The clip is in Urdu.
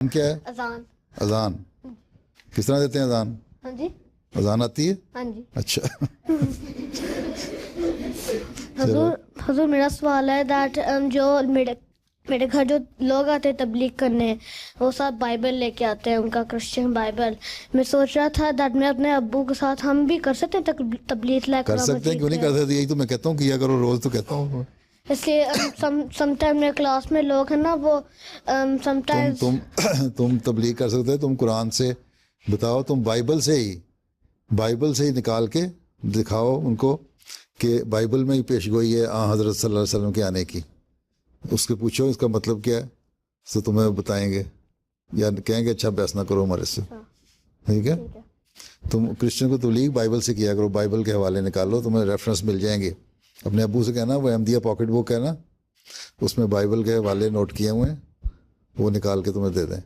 کیا ہے؟ اذان. اذان. کس طرح دیتے ہیں اذان؟ ہاں جی. اذان آتی ہے؟ ہاں جی. اچھا. حضور میرا سوال ہے دیٹ جو میرے گھر جو لوگ آتے ہیں تبلیغ کرنے وہ سب بائبل لے کے آتے ہیں، ان کا کرسچن بائبل. میں سوچ رہا تھا دیٹ میں اپنے ابو کے ساتھ ہم بھی کر سکتے ہیں تبلیغ لے کر سکتے ہیں، کیوں نہیں کر سکتے؟ یہی تو میں کہتا ہوں کیا کرو، روز تو کہتا ہوں. اس لیے سم ٹائم میرے کلاس میں لوگ ہیں نا وہ سم ٹائم تم تبلیغ کر سکتے، تم قرآن سے بتاؤ، تم بائبل سے ہی نکال کے دکھاؤ ان کو کہ بائبل میں ہی پیش گوئی ہے حضرت صلی اللہ علیہ وسلم کے آنے کی. اس کے پوچھو اس کا مطلب کیا ہے تو تمہیں بتائیں گے، یا کہیں گے اچھا بحث نہ کرو ہمارے سے. ٹھیک ہے. تم کرسچن کو تبلیغ بائبل سے کیا کرو، بائبل کے حوالے نکالو، تمہیں ریفرنس مل جائیں گے. اپنے ابو سے کہنا وہ احمدیہ پاکٹ بک ہے نا، اس میں بائبل کے حوالے نوٹ کیے ہوئے ہیں، وہ نکال کے تمہیں دے دیں.